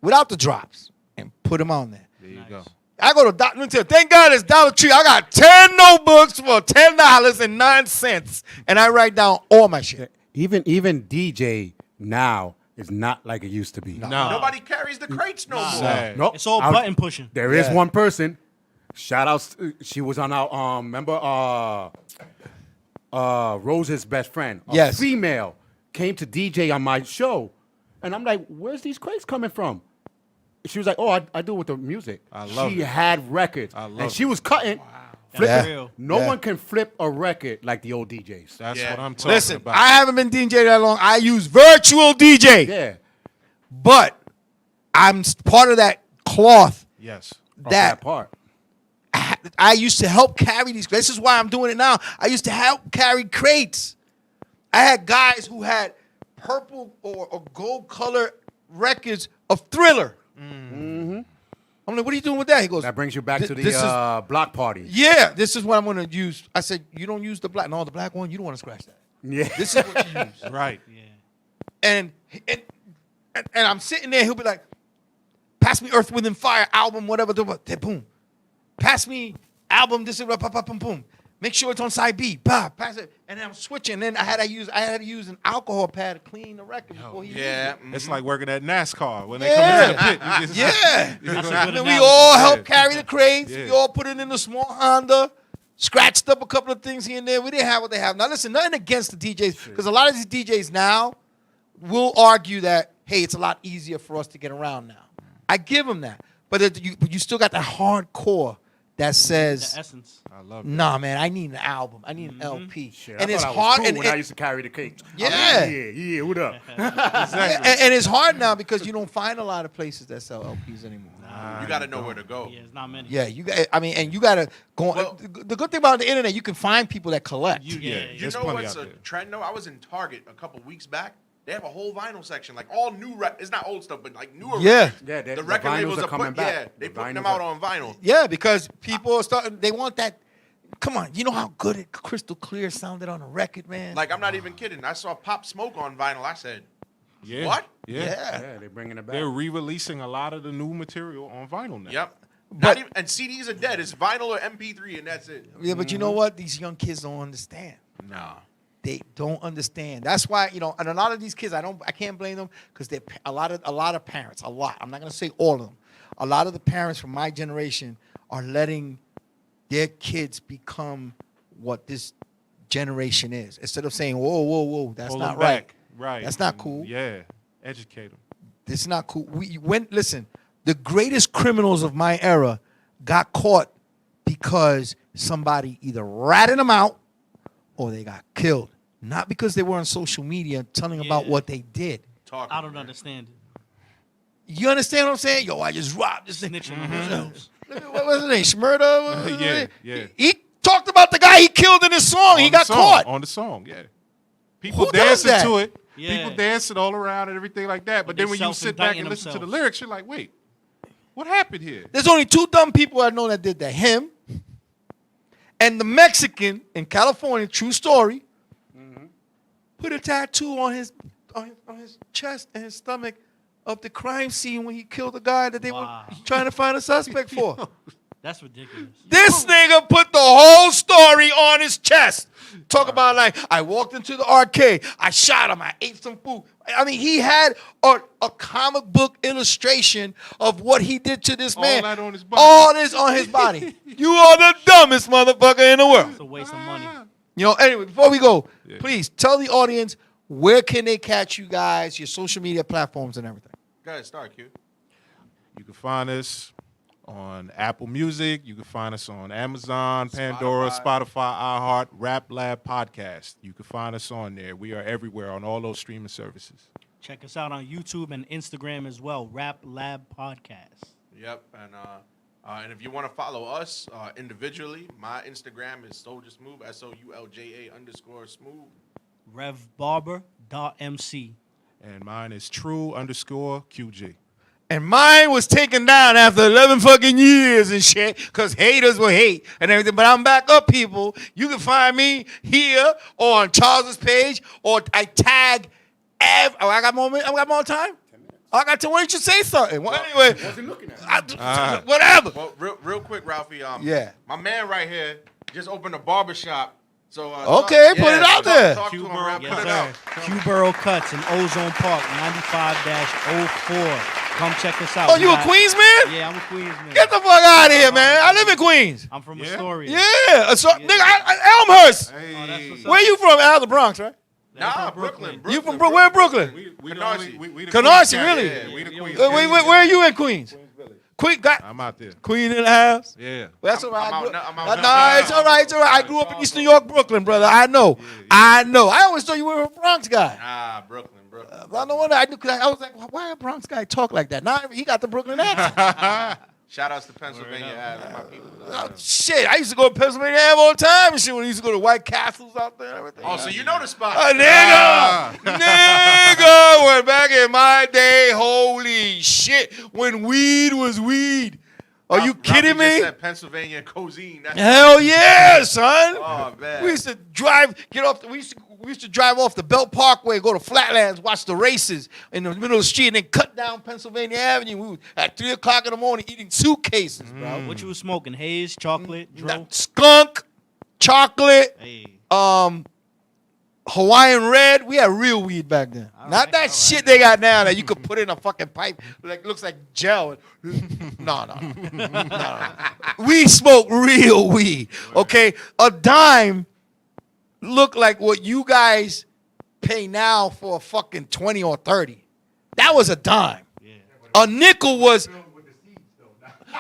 without the drops and put them on there. There you go. I go to thank God it's Dollar Tree. I got 10 notebooks for $10.09, and I write down all my shit. Even DJ now is not like it used to be. No. Nobody carries the crates no more. Sad. Nope. It's all I'll- button pushing. There is Yeah. one person. Shout out. She was on our remember Rose's best friend. A Yes. female came to DJ on my show, and I'm like, "Where's these crates coming from?" She was like, "Oh, I do it with the music." I love She it. had records, I love and she it. was cutting. That's Flipping. real. No Yeah. one can flip a record like the old DJs. That's Yeah. what I'm talking Listen, about. I haven't been DJ that long. I use virtual DJ, Yeah. but I'm part of that cloth yes. Oh, that part. I used to help carry these. This is why I'm doing it now. I used to help carry crates. I had guys who had purple or gold color records of Thriller. Mm-hmm. I'm like, what are you doing with that? He goes, That brings you back to This is- the block party. yeah, this is what I'm going to use. I said, you don't use the black. No, the black one, you don't want to scratch that. Yeah. This is what you use. Right. Yeah. And I'm sitting there, he'll be like, pass me Earth, Wind, and Fire album, whatever. Boom. Pass me album, this is boom, boom. Make sure it's on side B. Bah, pass it. And then I'm switching. Then I had to use an alcohol pad to clean the record before he Yeah. used it. It's like working at NASCAR when they Yeah. come into the pit. You just, Yeah. That's a And good then we analogy. all helped Yeah. carry the crates. We Yeah. all put it in a small Honda, scratched up a couple of things here and there. We didn't have what they have. Now, listen, nothing against the DJs, because a lot of these DJs now will argue that, hey, it's a lot easier for us to get around now. I give them that. But you still got that hardcore that says, The essence. I love it. nah, man, I need an album. I need an LP. Shit, And I it's thought I was hard. cool And when I used to carry the cake. Yeah. Yeah, what up? and it's hard now because you don't find a lot of places that sell LPs anymore. You got to know where to go. Yeah, it's not many. Yeah, you got. I mean, and you gotta go. Well- The good thing about the internet, you can find people that collect. Yeah, Yeah, You there's know plenty what's out a there. trend though? I was in Target a couple weeks back. They have a whole vinyl section, like all new. It's not old stuff, but like newer. Yeah. records. Yeah, the the record vinyls labels are coming back. Yeah, they The put them vinyls out are- on vinyl. Yeah, because people are starting. They want that. Come on, you know how good it crystal clear sounded on a record, man. Like I'm not even kidding. I saw Pop Smoke on vinyl. I said, Yeah. What? Yeah. yeah. Yeah, they're bringing it back. They're re-releasing a lot of the new material on vinyl now. "Yep." But- Not even, and CDs are dead. It's vinyl or MP3, and that's it. Yeah, but you know what? These young kids don't understand. Nah. They don't understand. That's why, and a lot of these kids, I can't blame them because they're a lot of parents. I'm not gonna say all of them. A lot of the parents from my generation are letting their kids become what this generation is. Instead of saying, whoa, that's Pull not them right. back. Right. That's not cool. Yeah. Educate them. This is not cool. Listen, the greatest criminals of my era got caught because somebody either ratted them out or they got killed. Not because they were on social media telling about Yeah. what they did. Talk. I don't understand it. You understand what I'm saying? Yo, I just robbed this thing. Snitching on themselves. What was his name? Shmurda? Yeah. He talked about the guy he killed in his song. He On the got song, caught. on the song. Yeah. People Who does dancing that? to it. Yeah. People dancing all around and everything like that. But They then when you sit back self-indicting and listen to the themselves. lyrics, you're like, wait, what happened here? There's only two dumb people I know that did that. Him and the Mexican in California, true story, put a tattoo on his chest and his stomach of the crime scene when he killed the guy that they Wow. were trying to find a suspect for. That's ridiculous. This nigga put the whole story on his chest. Talk about like, I walked into the arcade, I shot him, I ate some food. I mean, he had a comic book illustration of what he did to this All man. that on his body. All this on his body. You are the dumbest motherfucker in the world. It's a waste of money. Anyway, before we go, Yeah. please tell the audience where can they catch you guys, your social media platforms and everything. Go ahead, start, Q. You can find us on Apple Music. You can find us on Amazon, Pandora, Spotify, iHeart, Rap Lab Podcast. You can find us on there. We are everywhere on all those streaming services. Check us out on YouTube and Instagram as well. Rap Lab Podcast. Yep, and if you want to follow us individually, my Instagram is Soulja Smooth, SOULJA_smooth. RevBarber.mc. And mine is true_QG. And mine was taken down after 11 fucking years and shit because haters will hate and everything. But I'm back up, people. You can find me here or on Charles's page or I tag I got more time? I got to. Why don't you say something? Well, anyway. Wasn't looking at it. Whatever. Well, real quick, Ralphie. Yeah. My man right here just opened a barbershop. So Okay, put it out there. Talk to him, Q-Borough, Ralph, Yes, put it sir. out. Q-Borough Cuts in Ozone Park, 95-04. Come check us out. Oh, We you a got- Queens man? Yeah, I'm a Queens man. Get the fuck out of here, man. I live in Queens. I'm from Yeah? Astoria. Yeah. So, nigga, Elmhurst. Hey. Oh, that's what's up. Where you from? Out of the Bronx, right? Nah, Brooklyn. You from Brooklyn? Where in Brooklyn? We Canarsie. we the Canarsie, Queens really? County. Yeah, we the Queens. Where are you in Queens? Queen got I'm out there. Queen in the house. Yeah. Well, that's all right. I'm out- I'm out- No, it's all right. It's all right. I grew up in East New York, Brooklyn, brother. I know. I know. I always thought you were a Bronx guy. Nah, Brooklyn. I don't wonder. I knew. Cause I was like, why a Bronx guy talk like that? Now he got the Brooklyn accent. Shout outs to Pennsylvania Ave, my people. Oh, shit, I used to go to Pennsylvania Ave all the time and shit. When we used to go to White Castles out there and everything. Oh, so you know the spot. Nigga, when back in my day, holy shit, when weed was weed. Are you kidding me? Just said Pennsylvania Cozine. That's Hell yeah, son. Oh man. We used to we used to drive off the Belt Parkway, go to Flatlands, watch the races in the middle of the street, and then cut down Pennsylvania Avenue. We were at 3 o'clock in the morning eating suitcases, bro. What you was smoking? Haze, chocolate, dro? Skunk, chocolate, Hey. Hawaiian Red. We had real weed back then. Not that shit they got now that you could put in a fucking pipe, like looks like gel. No. We smoke real weed. Okay, a dime looked like what you guys pay now for a fucking 20 or 30. That was a dime. Yeah. A nickel was.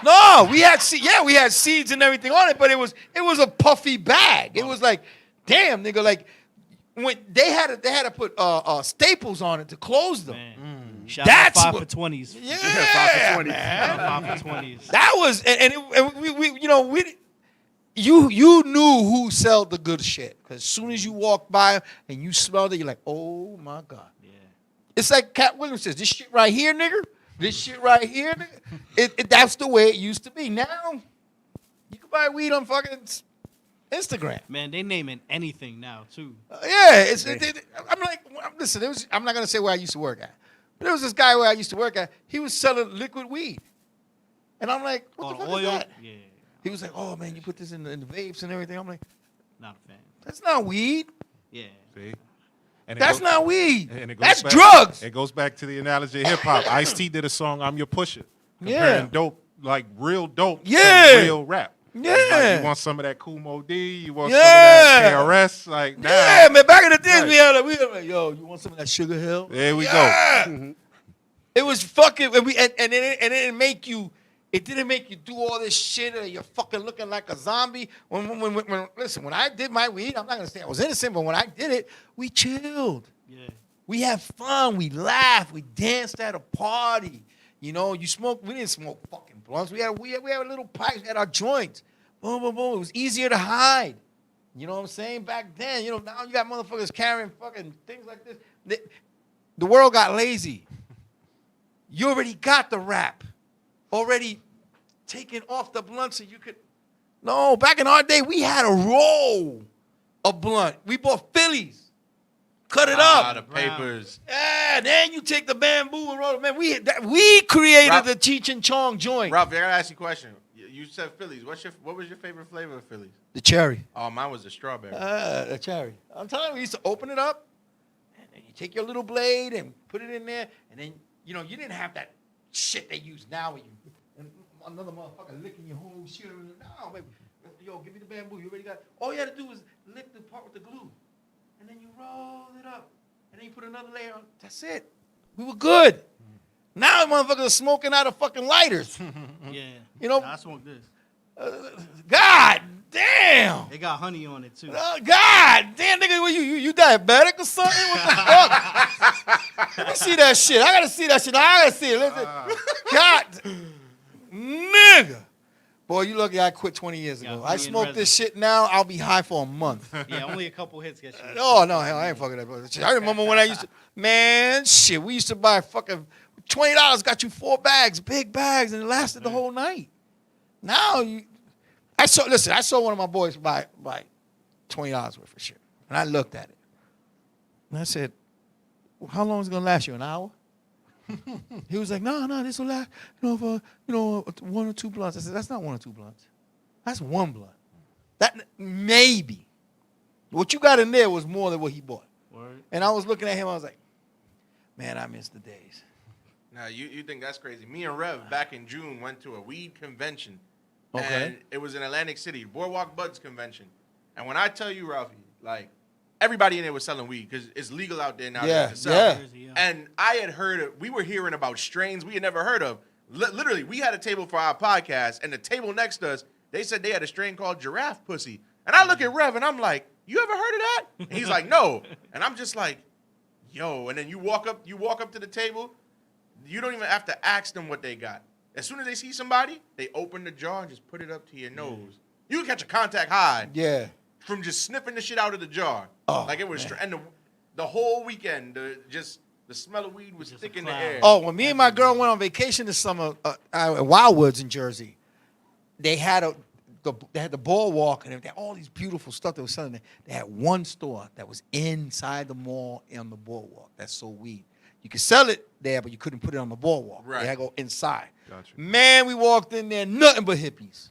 No, we had we had seeds and everything on it, but it was a puffy bag. It was like, damn, nigga, like when they had to put staples on it to close them. Man. Shout That's out 5 what- for 20s. Yeah, 5 for 20. man. 5 for 20s. That was and you knew who sold the good shit because as soon as you walked by and you smelled it, you're like, oh my god. Yeah. It's like Cat Williams says, this shit right here, nigga. This shit right here, nigga. That's the way it used to be. Now you can buy weed on fucking Instagram. Man, they naming anything now too. I'm like, listen, I'm not gonna say where I used to work at, but there was this guy where I used to work at. He was selling liquid weed, and I'm like, what the fuck oil? is that? Yeah. He was like, oh man, you put this in the vapes and everything. I'm like, Not a fan. that's not weed. Yeah. See? And it That's goes- not weed. and it goes That's back- drugs. It goes back to the analogy of hip hop. Ice-T did a song, I'm Your Pusher. Yeah. Comparing dope, like real dope Yeah. to real rap. Yeah. Like, you want some of that Kumo D, you want Yeah. some of that KRS, like now. Yeah, man. Back in the days, Right. we had like, yo, you want some of that Sugar Hill? There we go. It was fucking, and it didn't make you. It didn't make you do all this shit, or you're fucking looking like a zombie. Listen, when I did my weed, I'm not gonna say I was innocent, but when I did it, we chilled. Yeah. We had fun. We laughed. We danced at a party. You know, you smoke. We didn't smoke fucking blunts. We had little pipes. We had our joints. Boom, boom, boom. It was easier to hide. You know what I'm saying? Back then, you know, now you got motherfuckers carrying fucking things like this. The world got lazy. You already got the rap. Already taken off the blunt so you could. No, back in our day, we had a roll of blunt. We bought Phillies. Cut it up. The papers. Yeah, then you take the bamboo and roll it. Man, we created Ralph- the Cheech and Chong joint. Ralph, I gotta ask you a question. You said Phillies. What was your favorite flavor of Phillies? The cherry. Oh, mine was the strawberry. The cherry. I'm telling you, we used to open it up, and then you take your little blade and put it in there, and then, you know, you didn't have that shit they use now where you, and another motherfucker licking your whole shit. No, baby. Yo, give me the bamboo. You already got it. All you had to do was lick the part with the glue, and then you roll it up, and then you put another layer on. That's it. We were good. Now motherfuckers are smoking out of fucking lighters. Yeah. You know- Nah, I smoke this. God damn. They got honey on it too. God damn, nigga, what, you diabetic or something? What the fuck? Let me see that shit. I gotta see that shit. I gotta see it. Listen. God, nigga. Boy, you lucky I quit 20 years ago. Yeah, I smoke this shit now, I'll be high for a month. Yeah, only a couple hits get you. Oh, no, hell, I ain't fucking that bullshit. I remember when I used to, man, shit, we used to buy fucking $20 got you 4 bags, big bags, and it lasted the whole night. Now, I saw one of my boys buy $20 worth of shit. And I looked at it. And I said, well, how long is it going to last you, an hour? He was like, no, this will last, for, 1 or 2 blunts. I said, that's not 1 or 2 blunts. That's 1 blunt. That, maybe. What you got in there was more than what he bought. Word. And I was looking at him, I was like, man, I miss the days. Now, you think that's crazy. Me and Rev, back in June, went to a weed convention. Okay. And it was in Atlantic City, Boardwalk Buds convention. And when I tell you, Ralphie, like, everybody in there was selling weed because it's legal out there now. Yeah, to sell. yeah. Yeah. And I had we were hearing about strains we had never heard of. Literally, we had a table for our podcast, and the table next to us, they said they had a strain called giraffe pussy. And I look at Rev, and I'm like, you ever heard of that? And he's like, no. And I'm just like, yo. And then you walk up to the table. You don't even have to ask them what they got. As soon as they see somebody, they open the jar and just put it up to your nose. You can catch a contact high Yeah. from just sniffing the shit out of the jar. Oh, like it was, and the whole weekend, the smell of weed was Just thick a in the cloud. air. Oh, when me and my girl went on vacation this summer at Wildwoods in Jersey, they had the boardwalk and they had all these beautiful stuff they were selling there. They had one store that was inside the mall on the boardwalk that sold weed. You could sell it there, but you couldn't put it on the boardwalk. Right. They had to go inside. Gotcha. Man, we walked in there, nothing but hippies.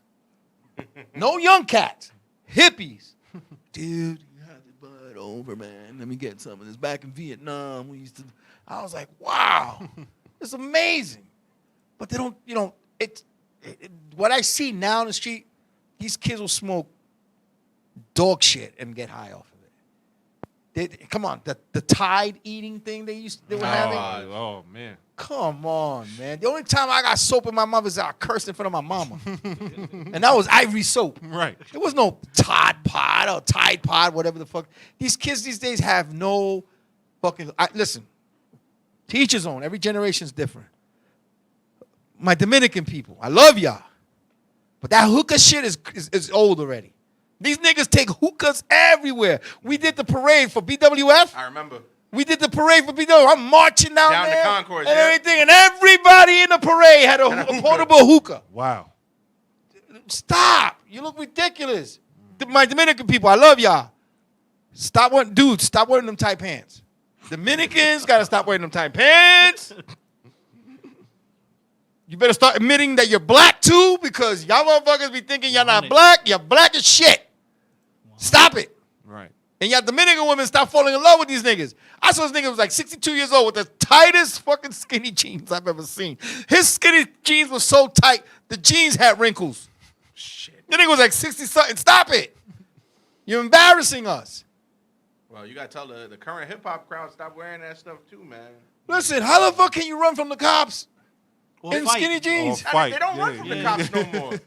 No young cats, hippies. Dude, you have the bud over, man. Let me get some of this. Back in Vietnam, we used to. I was like, wow, it's amazing. But they don't, what I see now in the street, these kids will smoke dog shit and get high off of it. Come on, the Tide eating thing they were having. Oh man. Come on, man. The only time I got soap in my mouth is I cursed in front of my mama. And that was Ivory soap. Right. There was no Tide Pod or Tide Pod, whatever the fuck. These kids these days have no fucking... listen, to each his own. Every generation's different. My Dominican people, I love y'all. But that hookah shit is old already. These niggas take hookahs everywhere. We did the parade for BWF. I remember. We did the parade for BWF. I'm marching down Down the there concourse, and yeah. everything, and everybody in the parade had a portable hookah. Wow. Stop! You look ridiculous. My Dominican people, I love y'all. Stop wearing them tight pants. Dominicans gotta stop wearing them tight pants. You better start admitting that you're black too, because y'all motherfuckers be thinking y'all not black. You're black as shit. Stop it. Right. And y'all Dominican women stop falling in love with these niggas. I saw this nigga was like 62 years old with the tightest fucking skinny jeans I've ever seen. His skinny jeans were so tight, the jeans had wrinkles. Shit. The nigga was like 60-something. Stop it. You're embarrassing us. Well, you gotta tell the current hip hop crowd stop wearing that stuff too, man. Listen, how the fuck can you run from the cops Or in fight. skinny jeans? Or fight. They don't run Yeah, from the yeah. cops no more.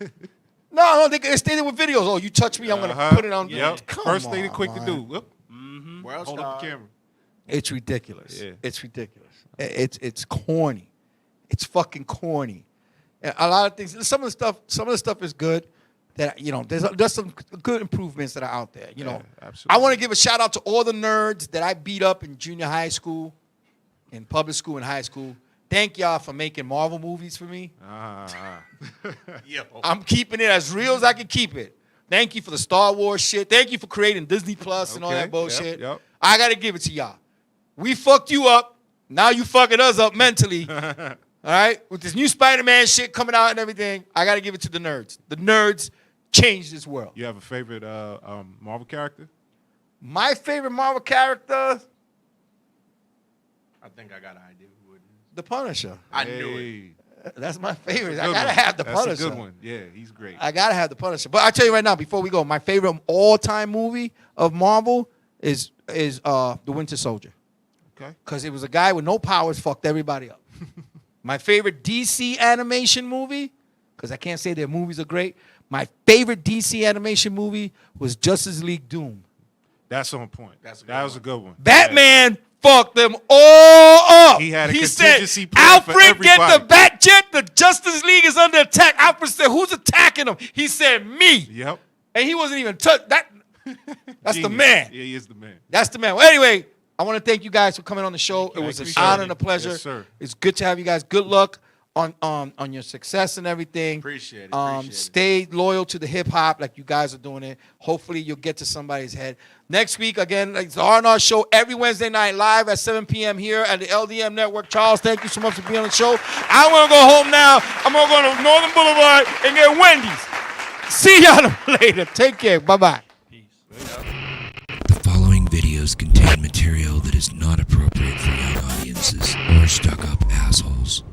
No, they stay there with videos. Oh, you touch me, I'm gonna put it on. Yep. Come First thing on, they quick man. to do. Whoop. World Hold star. up the camera. It's ridiculous. Yeah. It's ridiculous. It's corny. It's fucking corny. And a lot of things. Some of the stuff is good. That there's some good improvements that are out there. absolutely. I want to give a shout out to all the nerds that I beat up in junior high school, in public school and high school. Thank y'all for making Marvel movies for me. Yo. I'm keeping it as real as I can keep it. Thank you for the Star Wars shit. Thank you for creating Disney Plus and all Okay. that bullshit. Yep. I got to give it to y'all. We fucked you up. Now you fucking us up mentally. All right? With this new Spider-Man shit coming out and everything, I got to give it to the nerds. The nerds changed this world. You have a favorite Marvel character? My favorite Marvel character, I think I got an idea who it is. the Punisher. I knew it. That's my favorite. That's a I good got to one. have the That's Punisher. a good one. Yeah, he's great. I got to have the Punisher. But I tell you right now, before we go, my favorite all-time movie of Marvel is The Winter Soldier. Okay. Because it was a guy with no powers fucked everybody up. My favorite DC animation movie, because I can't say their movies are great, my favorite DC animation movie was Justice League Doom. That's on point. That's a good that was one. a good one. Batman fucked them all up. He had a said, contingency plan for Alfred, get the everybody." bat jet. The Justice League is under attack. Alfred said, who's attacking them? He said, me. Yep. And he wasn't even touched. That's the Genius. man. Yeah, he is the man. That's the man. Well, anyway, I want to thank you guys for coming on the show. It was an appreciate honor it. and a pleasure. Yes, sir. It's good to have you guys. Good luck on your success and everything. Appreciate it. Appreciate it. Stay loyal to the hip hop like you guys are doing it. Hopefully, you'll get to somebody's head. Next week, again, it's the R&R show every Wednesday night live at 7 p.m. here at the LDM Network. Charles, thank you so much for being on the show. I want to go home now. I'm going to go to Northern Boulevard and get Wendy's. See y'all later. Take care. Bye-bye. The following videos contain material that is not appropriate for young audiences or stuck-up assholes.